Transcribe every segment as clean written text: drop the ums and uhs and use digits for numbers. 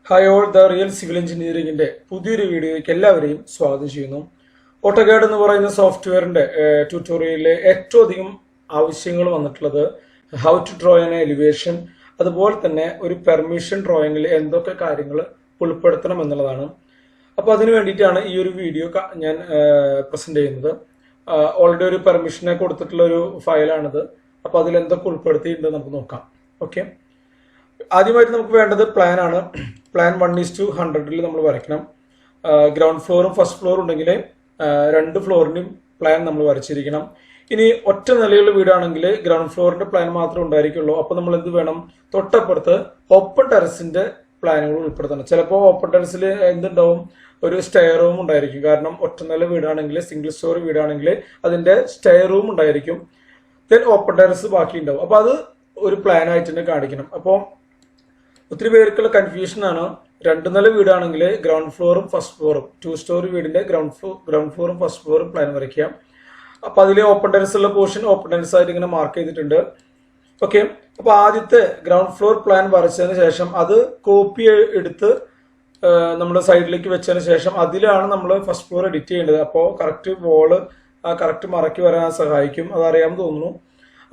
Hi all the real civil എഞ്ചിനീയറിംഗിന്റെ പുതിയൊരു വീഡിയോയ്ക്ക് എല്ലാവരെയും സ്വാഗതം ചെയ്യുന്നു. ഓട്ടോകാഡ് എന്ന് പറയുന്ന സോഫ്റ്റ്വെയറിന്റെ ട്യൂട്ടോറിയലിലെ ഏറ്റവും അധികം ആവശ്യങ്ങൾ വന്നിട്ടുള്ളത് how to draw an elevation, അതുപോലെ തന്നെ ഒരു പെർമിഷൻ ഡ്രോയിങ്ങിൽ എന്തൊക്കെ കാര്യങ്ങൾ ഉൾപ്പെടുത്തണം എന്നുള്ളതാണ്. അപ്പോൾ അതിന് വേണ്ടിയിട്ടാണ് ഈ ഒരു വീഡിയോ ഞാൻ പ്രസന്റ് ചെയ്യുന്നത്. ഓൾറെഡി ഒരു പെർമിഷനെ കൊടുത്തിട്ടുള്ള ഒരു ഫയലാണിത്. അപ്പോൾ അതിൽ എന്തൊക്കെ ഉൾപ്പെടുത്തിയിട്ടുണ്ട് നമുക്ക് നോക്കാം. ഓക്കെ, ആദ്യമായിട്ട് നമുക്ക് വേണ്ടത് പ്ലാൻ ആണ്. പ്ലാൻ 1:100 നമ്മൾ വരയ്ക്കണം. ഗ്രൗണ്ട് ഫ്ലോറും ഫസ്റ്റ് ഫ്ലോറും ഉണ്ടെങ്കിൽ രണ്ട് ഫ്ലോറിൻ്റെയും പ്ലാൻ നമ്മൾ വരച്ചിരിക്കണം. ഇനി ഒറ്റ നിലയുള്ള വീടാണെങ്കിൽ ഗ്രൗണ്ട് ഫ്ലോറിന്റെ പ്ലാൻ മാത്രമേ ഉണ്ടായിരിക്കുള്ളൂ. അപ്പോൾ നമ്മൾ എന്ത് വേണം, തൊട്ടപ്പുറത്ത് ഓപ്പൺ ടെറസിന്റെ പ്ലാനുകൾ ഉൾപ്പെടുത്തണം. ചിലപ്പോൾ ഓപ്പൺ ടെറസിൽ എന്തുണ്ടാവും, ഒരു സ്റ്റെയർ റൂം ഉണ്ടായിരിക്കും. കാരണം ഒറ്റ നില വീടാണെങ്കിൽ, സിംഗിൾ സ്റ്റോറി വീടാണെങ്കിൽ അതിന്റെ സ്റ്റെയർ റൂം ഉണ്ടായിരിക്കും. ദെൻ ഓപ്പൺ ടെറസ് ബാക്കി ഉണ്ടാവും. അപ്പോൾ അത് ഒരു പ്ലാൻ ആയിട്ട് തന്നെ കാണിക്കണം. അപ്പോൾ ഒത്തിരി പേർക്കുള്ള കൺഫ്യൂഷനാണ്. രണ്ട് നില വീടാണെങ്കിൽ ഗ്രൗണ്ട് ഫ്ലോറും ഫസ്റ്റ് ഫ്ലോറും, 2 സ്റ്റോറി വീടിന്റെ ഗ്രൗണ്ട് ഫ്ലോറും ഫസ്റ്റ് ഫ്ലോറും പ്ലാൻ വരയ്ക്കാം. അപ്പൊ അതിൽ ഓപ്പൺ ടെറസ് ഉള്ള പോർഷൻ ഓപ്പൺ ടെറസ് ആയിട്ട് ഇങ്ങനെ മാർക്ക് ചെയ്തിട്ടുണ്ട്. ഓക്കെ, അപ്പൊ ആദ്യത്തെ ഗ്രൗണ്ട് ഫ്ലോർ പ്ലാൻ വരച്ചതിന് ശേഷം അത് കോപ്പി എടുത്ത് നമ്മുടെ സൈഡിലേക്ക് വെച്ചതിന് ശേഷം അതിലാണ് നമ്മൾ ഫസ്റ്റ് ഫ്ലോർ എഡിറ്റ് ചെയ്യേണ്ടത്. അപ്പോൾ കറക്റ്റ് വോള് കറക്റ്റ് മറക്കി വരാൻ സഹായിക്കും. അതറിയാമെന്ന് തോന്നുന്നു.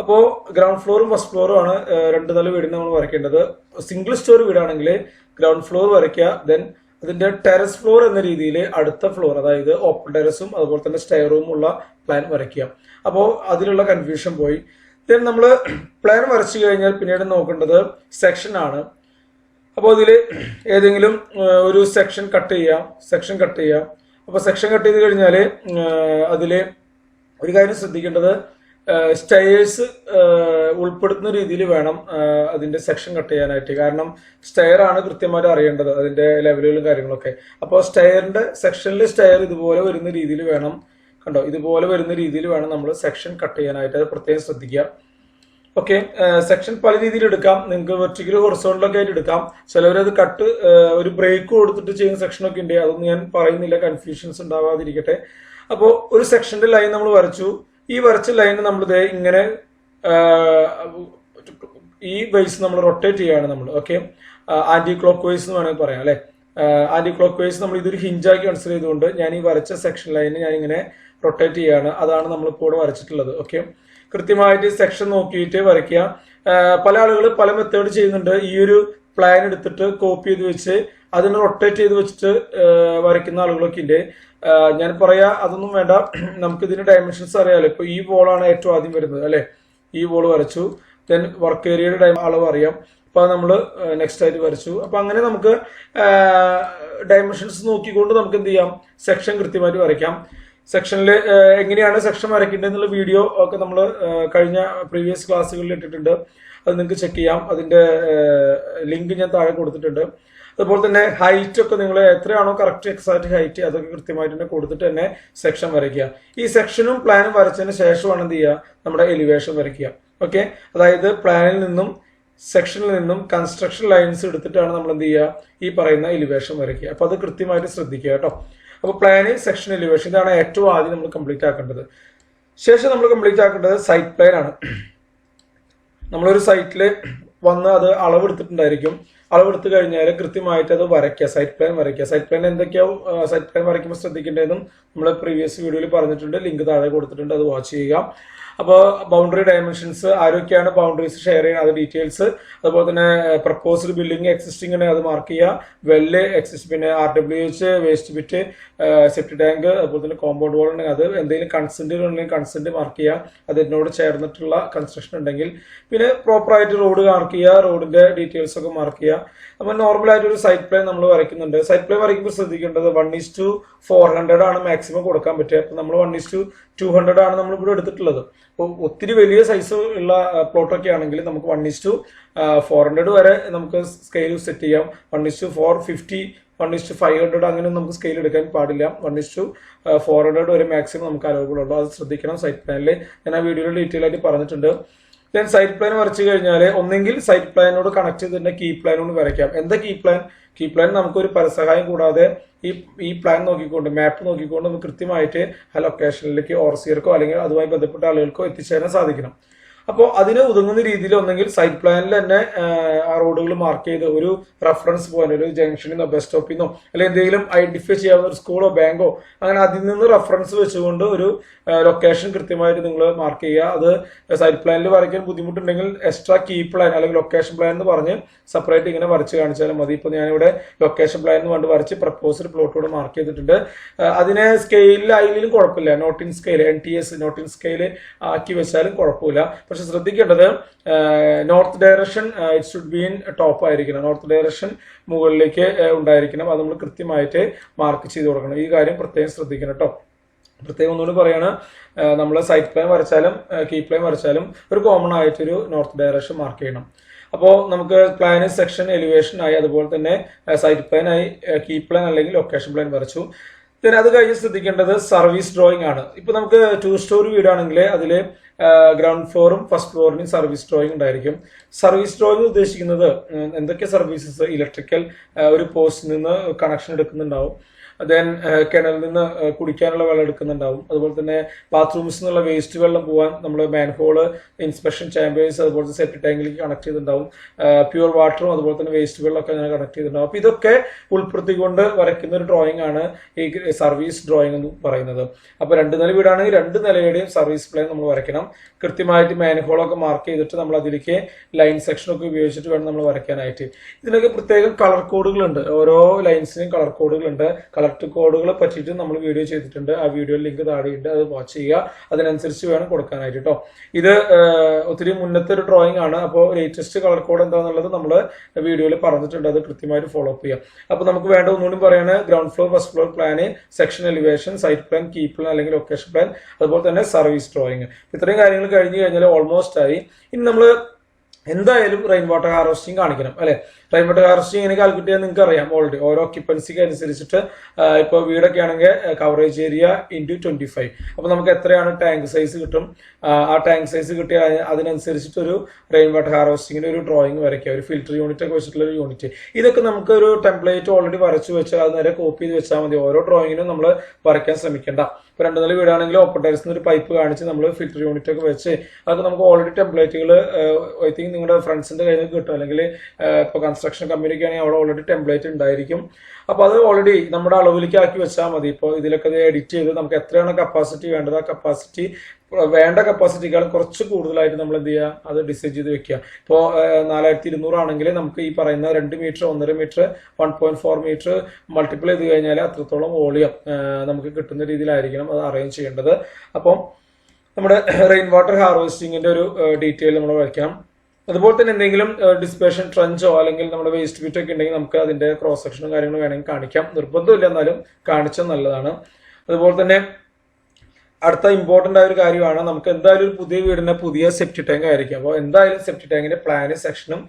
അപ്പോൾ ഗ്രൗണ്ട് ഫ്ലോറും ഫസ്റ്റ് ഫ്ലോറും ആണ് രണ്ട് നില വീടിന് നമ്മൾ വരയ്ക്കേണ്ടത്. സിംഗിൾ സ്റ്റോറി വീടാണെങ്കിൽ ഗ്രൗണ്ട് ഫ്ലോർ വരയ്ക്കുക. ദെൻ അതിന്റെ ടെറസ് ഫ്ലോർ എന്ന രീതിയിൽ അടുത്ത ഫ്ലോർ, അതായത് ഓപ്പൺ ടെറസും അതുപോലെ തന്നെ സ്റ്റെയർ റൂമും ഉള്ള പ്ലാൻ വരയ്ക്കുക. അപ്പോൾ അതിലുള്ള കൺഫ്യൂഷൻ പോയി. ദെൻ നമ്മൾ പ്ലാൻ വരച്ചു കഴിഞ്ഞാൽ പിന്നീട് നോക്കേണ്ടത് സെക്ഷൻ ആണ്. അപ്പോൾ അതിൽ ഏതെങ്കിലും ഒരു സെക്ഷൻ കട്ട് ചെയ്യാം. അപ്പോൾ സെക്ഷൻ കട്ട് ചെയ്ത് കഴിഞ്ഞാൽ അതിൽ ഒരു കാര്യം ശ്രദ്ധിക്കേണ്ടത്, സ്റ്റെയർസ് ഉൾപ്പെടുത്തുന്ന രീതിയിൽ വേണം അതിന്റെ സെക്ഷൻ കട്ട് ചെയ്യാനായിട്ട്. കാരണം സ്റ്റെയർ ആണ് കൃത്യമായിട്ട് അറിയേണ്ടത്, അതിന്റെ ലെവലുകളും കാര്യങ്ങളൊക്കെ. അപ്പോൾ സ്റ്റെയറിന്റെ സെക്ഷനിൽ സ്റ്റെയർ ഇതുപോലെ വരുന്ന രീതിയിൽ വേണം, കണ്ടോ, ഇതുപോലെ വരുന്ന രീതിയിൽ വേണം നമ്മൾ സെക്ഷൻ കട്ട് ചെയ്യാനായിട്ട്. അത് പ്രത്യേകം ശ്രദ്ധിക്കുക. ഓക്കെ, സെക്ഷൻ പല രീതിയിൽ എടുക്കാം. നിങ്ങൾക്ക് വെർട്ടിക്കൽ ഹൊറിസോണ്ടലൊക്കെ ആയിട്ട് എടുക്കാം. ചിലവരത് കട്ട് ഒരു ബ്രേക്ക് കൊടുത്തിട്ട് ചെയ്യുന്ന സെക്ഷനൊക്കെ ഉണ്ട്. അതൊന്നും ഞാൻ പറയുന്നില്ല, കൺഫ്യൂഷൻസ് ഉണ്ടാവാതിരിക്കട്ടെ. അപ്പോൾ ഒരു സെക്ഷന്റെ ലൈൻ നമ്മൾ വരച്ചു. ഈ വരച്ച ലൈൻ നമ്മൾ ഇങ്ങനെ ഈ ബേസ് നമ്മൾ റൊട്ടേറ്റ് ചെയ്യാണ് നമ്മൾ. ഓക്കെ, ആന്റി ക്ലോക്ക് വൈസ് എന്ന് വേണമെങ്കിൽ പറയാം അല്ലെ. ആന്റി ക്ലോക്ക് വൈസ് നമ്മൾ ഇതൊരു ഹിഞ്ചാക്കി കൺസിഡർ ചെയ്തുകൊണ്ട് ഞാൻ ഈ വരച്ച സെക്ഷൻ ലൈന് ഞാൻ ഇങ്ങനെ റൊട്ടേറ്റ് ചെയ്യാണ്. അതാണ് നമ്മളിപ്പോൾ ഇവിടെ വരച്ചിട്ടുള്ളത്. ഓക്കെ, കൃത്യമായിട്ട് സെക്ഷൻ നോക്കിയിട്ട് വരയ്ക്കുക. പല ആളുകൾ പല മെത്തേഡ് ചെയ്യുന്നുണ്ട്. ഈ ഒരു പ്ലാൻ എടുത്തിട്ട് കോപ്പി ചെയ്ത് വെച്ച് അതിന് റൊട്ടേറ്റ് ചെയ്ത് വെച്ചിട്ട് വരയ്ക്കുന്ന ആളുകളൊക്കെ ഉണ്ട്. ഞാൻ പറയാ അതൊന്നും വേണ്ട. നമുക്ക് ഇതിന്റെ ഡയമെൻഷൻസ് അറിയാലോ. ഇപ്പൊ ഈ വോളാണ് ഏറ്റവും ആദ്യം വരുന്നത് അല്ലെ. ഈ വോൾ വരച്ചു. ദെൻ വർക്ക് ഏരിയയുടെ അളവ് അറിയാം. അപ്പൊ നമ്മൾ നെക്സ്റ്റ് ആയിട്ട് വരച്ചു. അപ്പൊ അങ്ങനെ നമുക്ക് ഡയമെൻഷൻസ് നോക്കിക്കൊണ്ട് നമുക്ക് എന്ത് ചെയ്യാം, സെക്ഷൻ കൃത്യമായിട്ട് വരയ്ക്കാം. സെക്ഷനിൽ എങ്ങനെയാണ് സെക്ഷൻ വരയ്ക്കേണ്ടതെന്നുള്ള വീഡിയോ ഒക്കെ നമ്മൾ കഴിഞ്ഞ പ്രീവിയസ് ക്ലാസ്സുകളിൽ ഇട്ടിട്ടുണ്ട്. അത് നിങ്ങൾക്ക് ചെക്ക് ചെയ്യാം. അതിന്റെ ലിങ്ക് ഞാൻ താഴെ കൊടുത്തിട്ടുണ്ട്. അതുപോലെ തന്നെ ഹൈറ്റ് ഒക്കെ നിങ്ങൾ എത്രയാണോ കറക്റ്റ് എക്സാക്ട് ഹൈറ്റ് അതൊക്കെ കൃത്യമായിട്ട് തന്നെ കൊടുത്തിട്ട് തന്നെ സെക്ഷൻ വരയ്ക്കുക. ഈ സെക്ഷനും പ്ലാനും വരച്ചതിന് ശേഷമാണ് എന്ത് ചെയ്യുക, നമ്മുടെ എലിവേഷൻ വരയ്ക്കുക. ഓക്കെ, അതായത് പ്ലാനിൽ നിന്നും സെക്ഷനിൽ നിന്നും കൺസ്ട്രക്ഷൻ ലൈൻസ് എടുത്തിട്ടാണ് നമ്മൾ എന്ത് ചെയ്യുക, ഈ പറയുന്ന എലിവേഷൻ വരയ്ക്കുക. അപ്പൊ അത് കൃത്യമായിട്ട് ശ്രദ്ധിക്കുക കേട്ടോ. അപ്പൊ പ്ലാന്, സെക്ഷൻ, എലിവേഷൻ ഇതാണ് ഏറ്റവും ആദ്യം നമ്മൾ കംപ്ലീറ്റ് ആക്കേണ്ടത്. ശേഷം നമ്മൾ കംപ്ലീറ്റ് ആക്കേണ്ടത് സൈറ്റ് പ്ലാൻ ആണ്. നമ്മളൊരു സൈറ്റിൽ വന്ന് അത് അളവെടുത്തിട്ടുണ്ടായിരിക്കും. അളവെടുത്ത് കഴിഞ്ഞാൽ കൃത്യമായിട്ട് അത് വരയ്ക്കുക, സൈറ്റ് പ്ലാൻ വരയ്ക്കുക. സൈറ്റ് പ്ലാൻ എന്തൊക്കെയാവും സൈറ്റ് പ്ലാൻ വരയ്ക്കുമ്പോൾ ശ്രദ്ധിക്കേണ്ടതെന്നും നമ്മൾ പ്രീവിയസ് വീഡിയോയിൽ പറഞ്ഞിട്ടുണ്ട്. ലിങ്ക് താഴെ കൊടുത്തിട്ടുണ്ട്, അത് വാച്ച് ചെയ്യുക. അപ്പോൾ ബൗണ്ടറി ഡയമെൻഷൻസ് ആരൊക്കെയാണ് ബൗണ്ടറീസ് ഷെയർ ചെയ്യുന്നത്, അത് ഡീറ്റെയിൽസ്. അതുപോലെ തന്നെ പ്രപ്പോസ്ഡ് ബിൽഡിംഗ് എക്സിസ്റ്റിംഗ് ആണ്, അത് മാർക്ക് ചെയ്യുക. വെല്ല് എക്സിസ്റ്റ്, പിന്നെ RWH, വേസ്റ്റ് ബിറ്റ്, സെപ്റ്റി ടാങ്ക്, അതുപോലെ തന്നെ കോമ്പൗണ്ട് വാൾ ഉണ്ടെങ്കിൽ അത്, എന്തെങ്കിലും കൺസെന്റ് ഉണ്ടെങ്കിൽ കൺസെന്റ് മാർക്ക് ചെയ്യുക, അത് എന്നോട് ചേർന്നിട്ടുള്ള കൺസ്ട്രക്ഷൻ ഉണ്ടെങ്കിൽ. പിന്നെ പ്രോപ്പറായിട്ട് റോഡ് മാർക്ക് ചെയ്യുക, റോഡിന്റെ ഡീറ്റെയിൽസ് ഒക്കെ മാർക്ക് ചെയ്യുക. അപ്പോൾ നോർമലായിട്ട് ഒരു സൈറ്റ് പ്ലാൻ നമ്മൾ വരയ്ക്കുന്നുണ്ട്. സൈറ്റ് പ്ലാൻ വരയ്ക്കുമ്പോൾ ശ്രദ്ധിക്കേണ്ടത് 1:400 ആണ് മാക്സിമം കൊടുക്കാൻ പറ്റുക. അപ്പൊ നമ്മൾ 1:200 ആണ് നമ്മൾ ഇവിടെ എടുത്തിട്ടുള്ളത്. അപ്പോൾ ഒത്തിരി വലിയ സൈസ് ഉള്ള പ്ലോട്ടൊക്കെ ആണെങ്കിൽ നമുക്ക് 1:400 വരെ നമുക്ക് സ്കെയിൽ സെറ്റ് ചെയ്യാം. 1:450, 1:500 അങ്ങനെ നമുക്ക് സ്കെയിൽ എടുക്കാൻ പാടില്ല. 1:400 വരെ മാക്സിമം നമുക്ക് അലോവബിൾ ഉള്ളൂ. അത് ശ്രദ്ധിക്കണം സൈറ്റ് പ്ലാനിൽ. ഞാൻ ആ വീഡിയോയിൽ ഡീറ്റെയിൽ ആയിട്ട് പറഞ്ഞിട്ടുണ്ട്. ദെൻ സൈറ്റ് പ്ലാൻ വരച്ചു കഴിഞ്ഞാൽ ഒന്നെങ്കിൽ സൈറ്റ് പ്ലാനോട് കണക്ട് ചെയ്ത് തന്നെ കീ പ്ലാനോട് വരയ്ക്കാം. എന്താ കീ പ്ലാൻ? കീ പ്ലാൻ നമുക്കൊരു പരസഹായം കൂടാതെ ഈ പ്ലാൻ നോക്കിക്കൊണ്ട്, മാപ്പ് നോക്കിക്കൊണ്ട് നമുക്ക് കൃത്യമായിട്ട് ആ ലൊക്കേഷനിലേക്ക് ഓവർസിയർക്കോ അല്ലെങ്കിൽ അതുമായി ബന്ധപ്പെട്ട ആളുകൾക്കോ എത്തിച്ചേരാൻ സാധിക്കണം. അപ്പോൾ അതിന് ഒതുങ്ങുന്ന രീതിയിൽ ഒന്നെങ്കിൽ സൈറ്റ് പ്ലാനിൽ തന്നെ ആ റോഡുകൾ മാർക്ക് ചെയ്ത് ഒരു റെഫറൻസ് പോയിന്റ്, ഒരു ജംഗ്ഷനിൽ നിന്നോ ബസ് സ്റ്റോപ്പിൽ നിന്നോ അല്ലെങ്കിൽ എന്തെങ്കിലും ഐഡന്റിഫൈ ചെയ്യാവുന്ന ഒരു സ്കൂളോ ബാങ്കോ അങ്ങനെ അതിൽ നിന്ന് റെഫറൻസ് വെച്ചുകൊണ്ട് ഒരു ലൊക്കേഷൻ കൃത്യമായിട്ട് നിങ്ങൾ മാർക്ക് ചെയ്യുക. അത് സൈറ്റ് പ്ലാനിൽ വരയ്ക്കാൻ ബുദ്ധിമുട്ടുണ്ടെങ്കിൽ എക്സ്ട്രാ കീ പ്ലാൻ അല്ലെങ്കിൽ ലൊക്കേഷൻ പ്ലാൻ എന്ന് പറഞ്ഞ് സെപ്പറേറ്റ് ഇങ്ങനെ വരച്ച് കാണിച്ചാലും മതി. ഇപ്പോൾ ഞാനിവിടെ ലൊക്കേഷൻ പ്ലാൻ എന്ന് കൊണ്ട് വരച്ച് പ്രപ്പോസ്ഡ് പ്ലോട്ടോട് മാർക്ക് ചെയ്തിട്ടുണ്ട്. അതിനെ സ്കെയിലിൽ ആയാലും കുഴപ്പമില്ല, not in scale NTS not in scale ആക്കി വെച്ചാലും കുഴപ്പമില്ല. പക്ഷെ ശ്രദ്ധിക്കേണ്ടത് north direction it should be in top ആയിരിക്കണം, നോർത്ത് ഡയറക്ഷൻ മുകളിലേക്ക് ഉണ്ടായിരിക്കണം. അത് നമ്മൾ കൃത്യമായിട്ട് മാർക്ക് ചെയ്ത് കൊടുക്കണം. ഈ കാര്യം പ്രത്യേകം ശ്രദ്ധിക്കണം കേട്ടോ. പ്രത്യേകം ഒന്നുകൂടി പറയാണ്, നമ്മൾ സൈറ്റ് പ്ലാൻ വരച്ചാലും കീ പ്ലാൻ വരച്ചാലും ഒരു കോമൺ ആയിട്ടൊരു നോർത്ത് ഡയറക്ഷൻ മാർക്ക് ചെയ്യണം. അപ്പോൾ നമുക്ക് പ്ലാൻ സെക്ഷൻ എലിവേഷൻ ആയി, അതുപോലെ തന്നെ സൈറ്റ് പ്ലാൻ ആയി, കീ പ്ലാൻ അല്ലെങ്കിൽ ലൊക്കേഷൻ പ്ലാൻ വരച്ചു. പിന്നെ അത് കഴിഞ്ഞ് ശ്രദ്ധിക്കേണ്ടത് സർവീസ് ഡ്രോയിങ് ആണ്. ഇപ്പൊ നമുക്ക് 2 സ്റ്റോറി വീടാണെങ്കിൽ അതിൽ ഗ്രൗണ്ട് ഫ്ലോറും ഫസ്റ്റ് ഫ്ലോറിനും സർവീസ് ഡ്രോയിങ് ഉണ്ടായിരിക്കും. സർവീസ് ഡ്രോയിങ് ഉദ്ദേശിക്കുന്നത് എന്തൊക്കെ സർവീസസ്, ഇലക്ട്രിക്കൽ ഒരു പോസ്റ്റിൽ നിന്ന് കണക്ഷൻ എടുക്കുന്നുണ്ടാവും, ദെൻ കിണറിൽ നിന്ന് കുടിക്കാനുള്ള വെള്ളം എടുക്കുന്നുണ്ടാവും, അതുപോലെ തന്നെ ബാത്റൂംസിൽ നിന്നുള്ള വേസ്റ്റ് വെള്ളം പോകാൻ നമ്മൾ മാൻഹോള്, ഇൻസ്പെക്ഷൻ ചാമ്പേഴ്സ്, അതുപോലെ സെപ്റ്റി ടാങ്കിലേക്ക് കണക്ട് ചെയ്തിട്ടുണ്ടാവും, പ്യൂർ വാട്ടറും അതുപോലെ തന്നെ വേസ്റ്റ് വെള്ളമൊക്കെ അങ്ങനെ കണക്ട് ചെയ്തിട്ടുണ്ടാവും. അപ്പോൾ ഇതൊക്കെ ഉൾപ്പെടുത്തിക്കൊണ്ട് വരയ്ക്കുന്ന ഒരു ഡ്രോയിങ് ആണ് ഈ സർവീസ് ഡ്രോയിങ് എന്ന് പറയുന്നത്. അപ്പോൾ 2 നില വീടാണെങ്കിൽ 2 നിലയുടെയും സർവീസ് പ്ലാൻ നമ്മൾ വരയ്ക്കണം. കൃത്യമായിട്ട് മാൻഹോളൊക്കെ മാർക്ക് ചെയ്തിട്ട് നമ്മൾ അതിലേക്ക് ലൈൻ സെക്ഷനൊക്കെ ഉപയോഗിച്ചിട്ട് വേണം നമ്മൾ വരയ്ക്കാനായിട്ട്. ഇതിനൊക്കെ പ്രത്യേകം കളർ കോഡുകളുണ്ട്, ഓരോ ലൈൻസിനും കളർ കോഡുകളുണ്ട്. കളർ കോഡുകളെ പറ്റിയിട്ട് നമ്മൾ വീഡിയോ ചെയ്തിട്ടുണ്ട്, ആ വീഡിയോ ലിങ്ക് താഴെയുണ്ട്, അത് വാച്ച് ചെയ്യുക. അതിനനുസരിച്ച് വേണം കൊടുക്കാനായിട്ട് കേട്ടോ. ഇത് ഒത്തിരി മുന്നത്തെ ഒരു ഡ്രോയിങ് ആണ്. അപ്പോൾ ലേറ്റസ്റ്റ് കളർ കോഡ് എന്താണെന്നുള്ളത് നമ്മൾ വീഡിയോയിൽ പറഞ്ഞിട്ടുണ്ട്, അത് കൃത്യമായിട്ട് ഫോളോ അപ്പ് ചെയ്യാം. അപ്പോൾ നമുക്ക് വേണ്ട ഒന്നുകൂടി പറയാണ്, ground floor first floor plan, section elevation, site plan, key plan അല്ലെങ്കിൽ ലൊക്കേഷൻ പ്ലാൻ, അതുപോലെ തന്നെ സർവീസ് ഡ്രോയിങ്. ഇത്രയും കാര്യങ്ങൾ കഴിഞ്ഞ് കഴിഞ്ഞാൽ ഓൾമോസ്റ്റ് ആയി. ഇനി നമ്മൾ എന്തായാലും റെയിൻ വാട്ടർ ഹാർവെസ്റ്റിംഗ് കാണിക്കണം അല്ലെ. റെയിൻ വാട്ടർ ഹാർവെസ്റ്റിംഗ് എങ്ങനെ കാൽക്കുലേറ്റ് ചെയ്യാൻ നിങ്ങൾക്ക് അറിയാം ഓൾറെഡി. ഓരോ ഒക്യുപ്പൻസിക്ക് അനുസരിച്ചിട്ട് ഇപ്പോൾ വീടൊക്കെ ആണെങ്കിൽ കവറേജ് ഏരിയ ഇൻറ്റു 25. അപ്പോൾ നമുക്ക് എത്രയാണ് ടാങ്ക് സൈസ് കിട്ടും, ആ ടാങ്ക് സൈസ് കിട്ടിയ അതിനനുസരിച്ചിട്ടൊരു റെയിൻ വാട്ടർ ഹാർവെസ്റ്റിങ്ങിന്റെ ഒരു ഡ്രോയിങ് വരയ്ക്കുക, ഒരു ഫിൽറ്റർ യൂണിറ്റ് ഒക്കെ വെച്ചിട്ടുള്ള ഒരു യൂണിറ്റ്. ഇതൊക്കെ നമുക്ക് ഒരു ടെംപ്ലേറ്റ് ഓൾറെഡി വരച്ചു വെച്ചാൽ അത് നേരെ കോപ്പി ചെയ്ത് വെച്ചാൽ മതി. ഓരോ ഡ്രോയിങ്ങിനും നമ്മൾ വരയ്ക്കാൻ ശ്രമിക്കേണ്ട. ഇപ്പോൾ 2 നില വീടാണെങ്കിൽ ഓപ്പൺ ടെറസിൽ നിന്ന് ഒരു പൈപ്പ് കാണിച്ച് നമ്മൾ ഫിൽറ്റർ യൂണിറ്റ് ഒക്കെ വെച്ച് അതൊക്കെ നമുക്ക് ഓൾറെഡി ടെംപ്ലേറ്റുകൾ ഐ തിങ്ക് നിങ്ങളുടെ ഫ്രണ്ട്സിന്റെ കയ്യിൽ നിന്ന് കിട്ടും, അല്ലെങ്കിൽ ഇപ്പോൾ കൺസ്ട്രക്ഷൻ കമ്പനിക്ക് ആണെങ്കിൽ അവിടെ ഓൾറെഡി ടെംപ്ലേറ്റ് ഉണ്ടായിരിക്കും. അപ്പോൾ അത് ഓൾറെഡി നമ്മുടെ അളവിലേക്ക് ആക്കി വെച്ചാൽ മതി. ഇപ്പോൾ ഇതിലൊക്കെ എഡിറ്റ് ചെയ്ത് നമുക്ക് എത്രയാണ് കപ്പാസിറ്റി വേണ്ടത്, ആ കപ്പാസിറ്റി വേണ്ട കപ്പാസിറ്റിക്കാൾ കുറച്ച് കൂടുതലായിട്ട് നമ്മൾ എന്ത് ചെയ്യുക, അത് ഡിസൈൻ ചെയ്ത് വെക്കുക. ഇപ്പോൾ 4200 ആണെങ്കിൽ നമുക്ക് ഈ പറയുന്ന 2 മീറ്റർ, 1.5 മീറ്റർ, 1.4 മീറ്റർ മൾട്ടിപ്പിൾ ചെയ്ത് കഴിഞ്ഞാൽ അത്രത്തോളം വോളിയം നമുക്ക് കിട്ടുന്ന രീതിയിലായിരിക്കണം അത് അറേഞ്ച് ചെയ്യേണ്ടത്. അപ്പം നമ്മുടെ റെയിൻ വാട്ടർ ഹാർവെസ്റ്റിങ്ങിന്റെ ഒരു ഡീറ്റെയിൽ നമ്മൾ വയ്ക്കണം. അതുപോലെ തന്നെ എന്തെങ്കിലും ഡിസ്പേഷൻ ട്രഞ്ചോ അല്ലെങ്കിൽ നമ്മുടെ വേസ്റ്റ് ബിറ്റ് ഒക്കെ ഉണ്ടെങ്കിൽ നമുക്ക് അതിന്റെ ക്രോസ് സെക്ഷനും കാര്യങ്ങളും വേണമെങ്കിൽ കാണിക്കാം, നിർബന്ധമില്ല, എന്നാലും കാണിച്ചാൽ നല്ലതാണ്. അതുപോലെ തന്നെ അടുത്ത ഇമ്പോർട്ടന്റ് ആയ ഒരു കാര്യമാണ്, നമുക്ക് എന്തായാലും ഒരു പുതിയ വീടിന്റെ പുതിയ സെപ്റ്റി ടാങ്ക് ആയിരിക്കും. അപ്പോൾ എന്തായാലും സെപ്റ്റി ടാങ്കിന്റെ പ്ലാനും സെക്ഷനും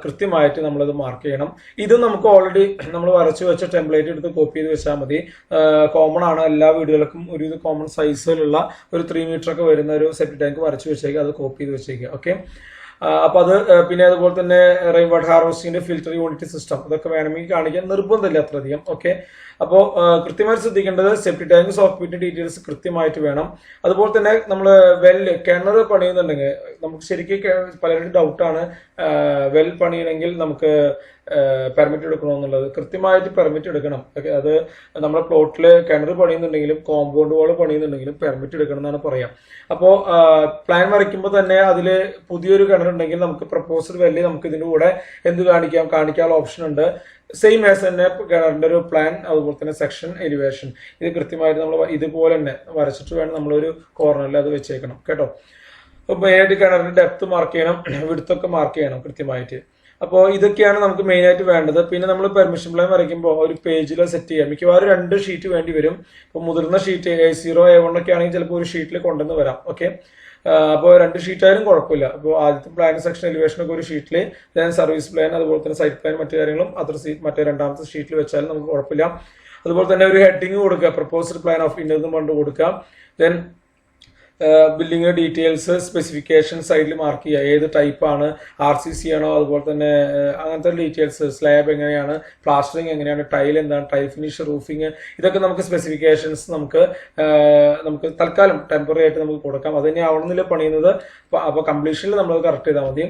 കൃത്യമായിട്ട് നമ്മളത് മാർക്ക് ചെയ്യണം. ഇതും നമുക്ക് ഓൾറെഡി നമ്മൾ വരച്ചു വെച്ച ടെംപ്ലേറ്റ് എടുത്ത് കോപ്പി ചെയ്ത് വെച്ചാൽ മതി. കോമൺ ആണ്, എല്ലാ വീടുകൾക്കും ഒരു കോമൺ സൈസിലുള്ള ഒരു 3 മീറ്റർ ഒക്കെ വരുന്ന ഒരു സെപ്റ്റി ടാങ്ക് വരച്ചു വെച്ചേക്കുക, അത് കോപ്പി ചെയ്ത് വെച്ചേക്കുക. ഓക്കെ, അപ്പൊ അത് പിന്നെ അതുപോലെ തന്നെ റെയിൻ വാട്ടർ ഹാർവെസ്റ്റിംഗിന്റെ ഫിൽറ്റർ യൂണിറ്റ് സിസ്റ്റം അതൊക്കെ വേണമെങ്കിൽ കാണിക്കാൻ നിർബന്ധമില്ല അത്രയധികം. ഓക്കെ, അപ്പോൾ കൃത്യമായിട്ട് ശ്രദ്ധിക്കേണ്ടത് സെപ്റ്റി ടാങ്ക് സോഫ്റ്റ് ബിറ്റ് ഡീറ്റെയിൽസ് കൃത്യമായിട്ട് വേണം. അതുപോലെ തന്നെ നമ്മൾ കിണർ പണിയുന്നുണ്ടെങ്കിൽ നമുക്ക് ശരിക്കും പലരും ഡൗട്ടാണ്, വെൽ പണിയണമെങ്കിൽ നമുക്ക് പെർമിറ്റ് എടുക്കണമെന്നുള്ളത്. കൃത്യമായിട്ട് പെർമിറ്റ് എടുക്കണം. അത് നമ്മുടെ പ്ലോട്ടിൽ കിണർ പണിയുന്നുണ്ടെങ്കിലും കോമ്പൗണ്ട് വാൾ പണിയുന്നുണ്ടെങ്കിലും പെർമിറ്റ് എടുക്കണം എന്നാണ് പറയാം. അപ്പോൾ പ്ലാൻ വരയ്ക്കുമ്പോൾ തന്നെ അതിൽ പുതിയൊരു കിണറുണ്ടെങ്കിൽ നമുക്ക് പ്രപ്പോസൽ വെല്ലി നമുക്ക് ഇതിൻ്റെ കൂടെ എന്ത് കാണിക്കാനുള്ള ഓപ്ഷൻ ഉണ്ട്. സെയിം ആസ് തന്നെ കിണറിന്റെ ഒരു പ്ലാൻ, അതുപോലെ തന്നെ സെക്ഷൻ എലിവേഷൻ, ഇത് കൃത്യമായിട്ട് നമ്മൾ ഇതുപോലെ തന്നെ വരച്ചിട്ട് വേണം നമ്മളൊരു കോർണറിൽ അത് വെച്ചേക്കണം കേട്ടോ. അപ്പോൾ മെയിനായിട്ട് കിണറിന്റെ ഡെപ്ത് മാർക്ക് ചെയ്യണം, വിഡ്ത്തൊക്കെ മാർക്ക് ചെയ്യണം കൃത്യമായിട്ട്. അപ്പോൾ ഇതൊക്കെയാണ് നമുക്ക് മെയിൻ ആയിട്ട് വേണ്ടത്. പിന്നെ നമ്മൾ പെർമിഷൻ പ്ലാൻ വരയ്ക്കുമ്പോൾ ഒരു പേജിൽ സെറ്റ് ചെയ്യാം. മിക്കവാറും 2 ഷീറ്റ് വേണ്ടി വരും. ഇപ്പോൾ മുതിർന്ന ഷീറ്റ് A0 A1 ഒക്കെ ആണെങ്കിൽ ചിലപ്പോൾ ഒരു ഷീറ്റിൽ കൊണ്ടുവന്ന് വരാം. ഓക്കെ, അപ്പോൾ 2 ഷീറ്റായാലും കുഴപ്പമില്ല. അപ്പോൾ ആദ്യത്തെ പ്ലാൻ സെക്ഷൻ എലിവേഷൻ ഒക്കെ ഒരു ഷീറ്റിൽ, ദെൻ സർവീസ് പ്ലാൻ, അതുപോലെ തന്നെ സൈറ്റ് പ്ലാൻ, മറ്റു കാര്യങ്ങളും മറ്റേ 2ാമത്തെ ഷീറ്റിൽ വെച്ചാലും നമുക്ക് കുഴപ്പമില്ല. അതുപോലെ തന്നെ ഒരു ഹെഡിങ് കൊടുക്കുക, പ്രപ്പോസൽ പ്ലാൻ ഓഫ് ഇന്നതെന്ന് കൊണ്ട് കൊടുക്കാം. ദെൻ ബില്ലിംഗ് ഡീറ്റെയിൽസ് സ്പെസിഫിക്കേഷൻ സൈഡിൽ മാർക്ക് ചെയ്യുക, ഏത് ടൈപ്പാണ്, RCC ആണോ, അതുപോലെ തന്നെ അങ്ങനത്തെ ഡീറ്റെയിൽസ്, സ്ലാബ് എങ്ങനെയാണ്, പ്ലാസ്റ്ററിങ് എങ്ങനെയാണ്, ടൈൽ എന്താണ്, ടൈൽ ഫിനിഷ്, റൂഫിങ്, ഇതൊക്കെ നമുക്ക് സ്പെസിഫിക്കേഷൻസ് നമുക്ക് തൽക്കാലം ടെമ്പററി ആയിട്ട് നമുക്ക് കൊടുക്കാം. അത് തന്നെ ആവണമെന്നില്ല പണിയുന്നത്. അപ്പോൾ കംപ്ലീഷനിൽ നമ്മൾ കറക്റ്റ് ചെയ്താൽ മതി.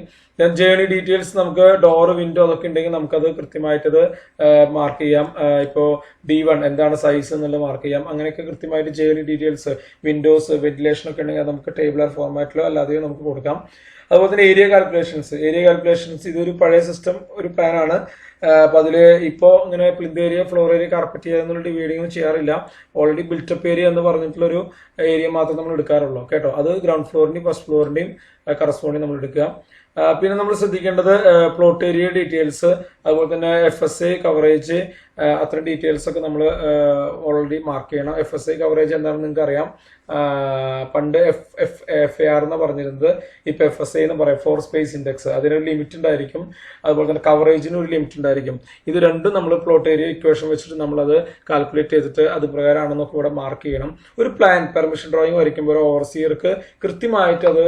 ജേണി ഡീറ്റെയിൽസ് നമുക്ക് ഡോർ, വിൻഡോ അതൊക്കെ ഉണ്ടെങ്കിൽ നമുക്കത് കൃത്യമായിട്ടത് മാർക്ക് ചെയ്യാം. ഇപ്പോൾ D1 എന്താണ് സൈസ് എന്നുള്ളത് മാർക്ക് ചെയ്യാം. അങ്ങനെയൊക്കെ കൃത്യമായിട്ട് ജേണി ഡീറ്റെയിൽസ്, വിൻഡോസ്, വെന്റിലേഷൻ ഒക്കെ ഉണ്ടെങ്കിൽ നമുക്ക് ടേബിളർ ഫോർമാറ്റിലോ അല്ലാതെയോ നമുക്ക് കൊടുക്കാം. അതുപോലെ തന്നെ ഏരിയ കാൽക്കുലേഷൻസ് ഇതൊരു പഴയ സിസ്റ്റം, ഒരു പ്ലാനാണ്. അപ്പോൾ അതിൽ ഇപ്പോൾ ഇങ്ങനെ plinth area, floor area, carpet area എന്നുള്ള ഡിവൈഡിങ് ചെയ്യാറില്ല. ഓൾറെഡി ബിൽറ്റപ്പ് ഏരിയ എന്ന് പറഞ്ഞിട്ടുള്ളൊരു ഏരിയ മാത്രം നമ്മൾ എടുക്കാറുള്ളൂ കേട്ടോ. അത് ഗ്രൗണ്ട് ഫ്ലോറിന്റെയും ഫസ്റ്റ് ഫ്ലോറിന്റെയും കറസ്പോണ്ടിങ് നമ്മൾ എടുക്കുക. പിന്നെ നമ്മൾ ശ്രദ്ധിക്കേണ്ടത് പ്ലോട്ട് ഏരിയ ഡീറ്റെയിൽസ്, അതുപോലെ തന്നെ FSA കവറേജ്, അത്തരം ഡീറ്റെയിൽസ് ഒക്കെ നമ്മൾ ഓൾറെഡി മാർക്ക് ചെയ്യണം. FSA കവറേജ് എന്താണെന്ന് നിങ്ങൾക്ക് അറിയാം. പണ്ട് FAR എന്ന് പറഞ്ഞിരുന്നത് ഇപ്പൊ FSA എന്ന് പറയാം, ഫോർ സ്പേസ് ഇൻഡെക്സ്. അതിനൊരു ലിമിറ്റ് ഉണ്ടായിരിക്കും, അതുപോലെ തന്നെ കവറേജിന് ഒരു ലിമിറ്റ് ഉണ്ടായിരിക്കും. ഇത് രണ്ടും നമ്മൾ പ്ലോട്ട് ഏരിയ ഇക്വേഷൻ വെച്ചിട്ട് നമ്മളത് കാൽക്കുലേറ്റ് ചെയ്തിട്ട് അത് പ്രകാരമാണെന്നൊക്കെ ഇവിടെ മാർക്ക് ചെയ്യണം. ഒരു പ്ലാൻ പെർമിഷൻ ഡ്രോയിങ് വരയ്ക്കുമ്പോൾ ഒരു ഓവർസിയർക്ക് കൃത്യമായിട്ട് അത്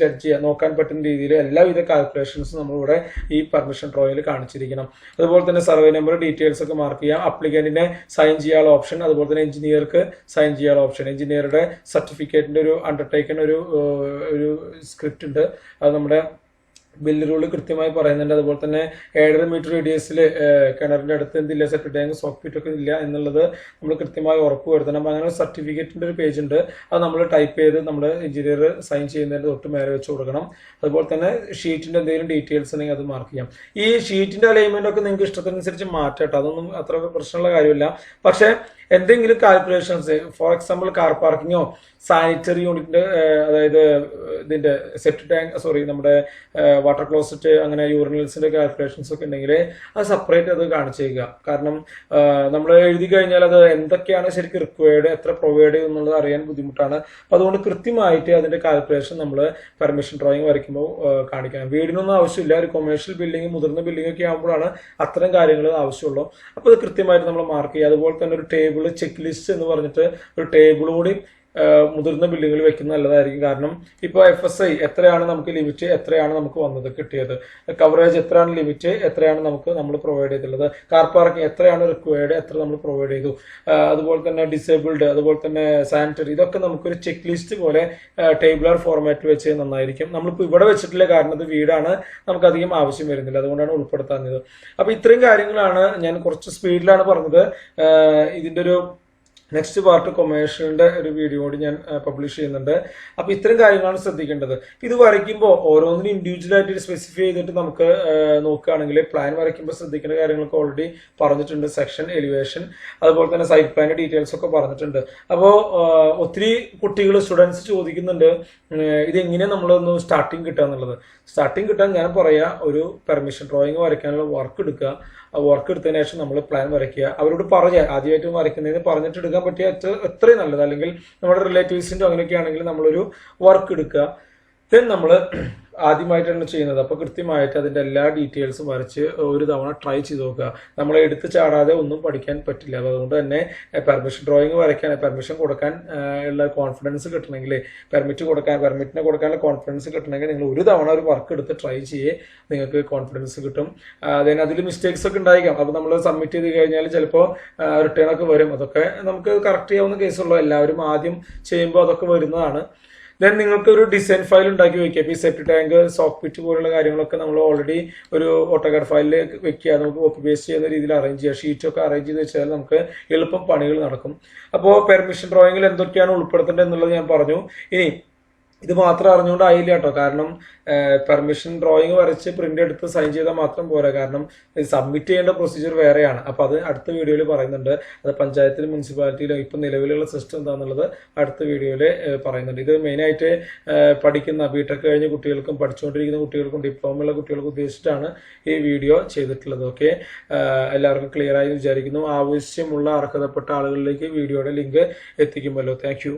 ജഡ്ജ് ചെയ്യാൻ നോക്കാൻ പറ്റുന്ന രീതിയിൽ എല്ലാവിധ കാൽക്കുലേഷൻസും നമ്മളിവിടെ ഈ പെർമിഷൻ ഡ്രോയിങ്ങിൽ കാണിച്ചിരിക്കണം. അതുപോലെ തന്നെ സർവേ നമ്പർ ഡീറ്റെയിൽസ് ഒക്കെ മാർക്ക് ചെയ്യാം. അപ്ലിക്കന്റിനെ സൈൻ ചെയ്യാനുള്ള ഓപ്ഷൻ, അതുപോലെ തന്നെ എഞ്ചിനീയർക്ക് സൈൻ ചെയ്യാനുള്ള ഓപ്ഷൻ. എഞ്ചിനീയറുടെ സർട്ടിഫിക്കറ്റിന്റെ ഒരു അണ്ടർടേക്കൻ ഒരു സ്ക്രിപ്റ്റ് ഉണ്ട്, അത് നമ്മുടെ ബില്ല് റൂള് കൃത്യമായി പറയുന്നുണ്ട്. അതുപോലെ തന്നെ 7.5 മീറ്റർ റേഡിയസിൽ കിണറിന്റെ അടുത്ത് എന്തില്ല, സെപ്റ്റ് ടാങ്ക്, സോക്ക്പിറ്റ് ഒക്കെ ഇല്ല എന്നുള്ളത് നമ്മൾ കൃത്യമായി ഉറപ്പ് വരുത്തണം. അങ്ങനെ സർട്ടിഫിക്കറ്റിന്റെ ഒരു പേജ് ഉണ്ട്, അത് നമ്മൾ ടൈപ്പ് ചെയ്ത് നമ്മൾ എഞ്ചിനീയർ സൈൻ ചെയ്യുന്നതിന് തൊട്ട് മേലെ വെച്ച് കൊടുക്കണം. അതുപോലെ തന്നെ ഷീറ്റിന്റെ എന്തെങ്കിലും ഡീറ്റെയിൽസ് ഉണ്ടെങ്കിൽ അത് മാർക്ക് ചെയ്യാം. ഈ ഷീറ്റിന്റെ അലൈൻമെന്റ് ഒക്കെ നിങ്ങൾക്ക് ഇഷ്ടത്തിനനുസരിച്ച് മാറ്റട്ടോ, അതൊന്നും അത്ര പ്രശ്നമുള്ള കാര്യമില്ല. പക്ഷെ എന്തെങ്കിലും കാൽക്കുലേഷൻസ്, ഫോർ എക്സാമ്പിൾ കാർ പാർക്കിങ്ങോ സാനിറ്ററി യൂണിറ്റിന്റെ, അതായത് ഇതിന്റെ സെപ്റ്റ് ടാങ്ക്, നമ്മുടെ വാട്ടർ ക്ലോസറ്റ്, അങ്ങനെ യൂറിനൽസിന്റെ കാൽക്കുലേഷൻസ് ഒക്കെ ഉണ്ടെങ്കിൽ അത് സെപ്പറേറ്റ് അത് കാണിച്ചേക്കുക. കാരണം നമ്മൾ എഴുതി കഴിഞ്ഞാൽ അത് എന്തൊക്കെയാണ് ശരിക്കും റിക്വയർഡ്, എത്ര പ്രൊവൈഡ് ചെയ്യും എന്നുള്ളത് അറിയാൻ ബുദ്ധിമുട്ടാണ്. അപ്പോൾ അതുകൊണ്ട് കൃത്യമായിട്ട് അതിന്റെ കാൽക്കുലേഷൻ നമ്മൾ പെർമിഷൻ ഡ്രോയിങ് വരയ്ക്കുമ്പോൾ കാണിക്കണം. വീടിനൊന്നും ആവശ്യമില്ല, ഒരു കൊമേഴ്ഷ്യൽ ബിൽഡിംഗ്, മുതിർന്ന ബിൽഡിംഗ് ഒക്കെ ആകുമ്പോഴാണ് അത്തരം കാര്യങ്ങൾ ആവശ്യമുള്ളൂ. അപ്പോൾ അത് കൃത്യമായിട്ട് നമ്മൾ മാർക്ക് ചെയ്യുക. അതുപോലെ തന്നെ ഒരു ടേബിൾ, ചെക്ക് ലിസ്റ്റ് എന്ന് പറഞ്ഞിട്ട് ഒരു ടേബിൾ കൂടി മുതിർന്ന ബിൽഡിങ്ങിൽ വെക്കുന്നത് നല്ലതായിരിക്കും. കാരണം ഇപ്പോൾ FSI എത്രയാണ് നമുക്ക് ലിമിറ്റ്, എത്രയാണ് നമുക്ക് വന്നത് കിട്ടിയത്, കവറേജ് എത്രയാണ് ലിമിറ്റ്, എത്രയാണ് നമ്മൾ പ്രൊവൈഡ് ചെയ്തിട്ടുള്ളത്, കാർ പാർക്കിംഗ് എത്രയാണ് റിക്വയർഡ്, എത്ര നമ്മൾ പ്രൊവൈഡ് ചെയ്തു, അതുപോലെ തന്നെ ഡിസേബിൾഡ്, അതുപോലെ തന്നെ സാനിറ്ററി, ഇതൊക്കെ നമുക്കൊരു ചെക്ക് ലിസ്റ്റ് പോലെ ടേബിളർ ഫോർമാറ്റിൽ വെച്ച് നന്നായിരിക്കും. നമ്മളിപ്പോൾ ഇവിടെ വെച്ചിട്ടില്ല, കാരണം ഇത് വീടാണ്, നമുക്കധികം ആവശ്യം വരുന്നില്ല, അതുകൊണ്ടാണ് ഉൾപ്പെടുത്താഞ്ഞത്. അപ്പോൾ ഇത്രയും കാര്യങ്ങളാണ് ഞാൻ കുറച്ച് സ്പീഡിലാണ് പറഞ്ഞത്. ഇതിൻ്റെ ഒരു നെക്സ്റ്റ് പാർട്ട് കൊമേഴ്ഷ്യലിന്റെ ഒരു വീഡിയോ കൂടി ഞാൻ പബ്ലിഷ് ചെയ്യുന്നുണ്ട്. അപ്പൊ ഇത്തരം കാര്യങ്ങളാണ് ശ്രദ്ധിക്കേണ്ടത്. ഇത് വരയ്ക്കുമ്പോൾ ഓരോന്നിനും ഇൻഡിവിജ്വൽ ആയിട്ട് സ്പെസിഫൈ ചെയ്തിട്ട് നമുക്ക് നോക്കുകയാണെങ്കിൽ പ്ലാൻ വരയ്ക്കുമ്പോൾ ശ്രദ്ധിക്കേണ്ട കാര്യങ്ങളൊക്കെ ഓൾറെഡി പറഞ്ഞിട്ടുണ്ട്. സെക്ഷൻ, എലിവേഷൻ, അതുപോലെ തന്നെ സൈറ്റ് പ്ലാനിന്റെ ഡീറ്റെയിൽസ് ഒക്കെ പറഞ്ഞിട്ടുണ്ട്. അപ്പോൾ ഒത്തിരി കുട്ടികൾ, സ്റ്റുഡൻസ് ചോദിക്കുന്നുണ്ട് ഇതെങ്ങനെ നമ്മളൊന്ന് സ്റ്റാർട്ടിങ് കിട്ടുക എന്നുള്ളത്. സ്റ്റാർട്ടിങ് കിട്ടാൻ ഞാൻ പറയാ, ഒരു പെർമിഷൻ ഡ്രോയിങ് വരയ്ക്കാനുള്ള വർക്ക് എടുക്കുക. വർക്ക് എടുത്തതിന് ശേഷം നമ്മൾ പ്ലാൻ വരയ്ക്കുക. അവരോട് ആദ്യമായിട്ട് വരയ്ക്കുന്നതിന് പറഞ്ഞിട്ട് എടുക്കാൻ പറ്റിയ എത്രയും നല്ലത്. അല്ലെങ്കിൽ നമ്മുടെ റിലേറ്റീവ്സിൻ്റെ അങ്ങനെയൊക്കെ ആണെങ്കിൽ നമ്മളൊരു വർക്ക് എടുക്കുക. ദെൻ നമ്മൾ ആദ്യമായിട്ടാണ് ചെയ്യുന്നത്. അപ്പോൾ കൃത്യമായിട്ട് അതിൻ്റെ എല്ലാ ഡീറ്റെയിൽസും വരച്ച് ഒരു തവണ ട്രൈ ചെയ്ത് നോക്കുക. നമ്മളെ എടുത്ത് ചാടാതെ ഒന്നും പഠിക്കാൻ പറ്റില്ല. അപ്പോൾ അതുകൊണ്ട് തന്നെ പെർമിഷൻ ഡ്രോയിങ് വരയ്ക്കാൻ, പെർമിഷൻ കൊടുക്കാൻ ഉള്ള കോൺഫിഡൻസ് കിട്ടണമെങ്കിൽ, പെർമിറ്റിന് കൊടുക്കാനുള്ള കോൺഫിഡൻസ് കിട്ടണമെങ്കിൽ നിങ്ങൾ ഒരു തവണ ഒരു വർക്ക് എടുത്ത് ട്രൈ ചെയ്യേ നിങ്ങൾക്ക് കോൺഫിഡൻസ് കിട്ടും. അതിന് അതിൽ മിസ്റ്റേക്സ് ഒക്കെ ഉണ്ടായിരിക്കാം. അപ്പോൾ നമ്മൾ സബ്മിറ്റ് ചെയ്ത് കഴിഞ്ഞാൽ ചിലപ്പോൾ റിട്ടേൺ ഒക്കെ വരും. അതൊക്കെ നമുക്ക് കറക്റ്റ് ചെയ്യാവുന്ന കേസുള്ളൂ. എല്ലാവരും ആദ്യം ചെയ്യുമ്പോൾ അതൊക്കെ വരുന്നതാണ്. ദെൻ നിങ്ങൾക്ക് ഒരു ഡിസൈൻ ഫയൽ ഉണ്ടാക്കി വെക്കുക. ഇപ്പോൾ ഈ സെപ്റ്റ് ടാങ്ക്, സോക്ക്പിറ്റ് പോലുള്ള കാര്യങ്ങളൊക്കെ നമ്മൾ ഓൾറെഡി ഒരു AutoCAD ഫയലിൽ വെക്കുക. നമുക്ക് കോപ്പി പേസ്റ്റ് ചെയ്യുന്ന രീതിയിൽ അറേഞ്ച് ചെയ്യുക. ഷീറ്റൊക്കെ അറേഞ്ച് ചെയ്ത് വെച്ചാൽ നമുക്ക് എളുപ്പം പണികൾ നടക്കും. അപ്പോൾ പെർമിഷൻ ഡ്രോയിങ്ങിൽ എന്തൊക്കെയാണ് ഉൾപ്പെടുത്തേണ്ടത് എന്നുള്ളത് ഞാൻ പറഞ്ഞു. ഇനി ഇത് മാത്രം അറിഞ്ഞുകൊണ്ടായില്ല കേട്ടോ. കാരണം പെർമിഷൻ ഡ്രോയിങ് വരച്ച് പ്രിന്റ് എടുത്ത് സൈൻ ചെയ്താൽ മാത്രം പോരാ. കാരണം സബ്മിറ്റ് ചെയ്യേണ്ട പ്രൊസീജിയർ വേറെയാണ്. അപ്പോൾ അത് അടുത്ത വീഡിയോയിൽ പറയുന്നുണ്ട്. അത് പഞ്ചായത്തിലും മുനിസിപ്പാലിറ്റിയിലും ഇപ്പം നിലവിലുള്ള സിസ്റ്റം എന്താണെന്നുള്ളത് അടുത്ത വീഡിയോയിൽ പറയുന്നുണ്ട്. ഇത് മെയിനായിട്ട് പഠിക്കുന്ന ബിടെക് കഴിഞ്ഞ കുട്ടികൾക്കും പഠിച്ചുകൊണ്ടിരിക്കുന്ന കുട്ടികൾക്കും ഡിപ്ലോമ ഉള്ള കുട്ടികൾക്കും ഉദ്ദേശിച്ചിട്ടാണ് ഈ വീഡിയോ ചെയ്തിട്ടുള്ളത്. ഓക്കെ, എല്ലാവർക്കും ക്ലിയർ ആയി വിചാരിക്കുന്നു. ആവശ്യമുള്ള അർഹതപ്പെട്ട ആളുകളിലേക്ക് വീഡിയോയുടെ ലിങ്ക് എത്തിക്കുമല്ലോ. Thank you.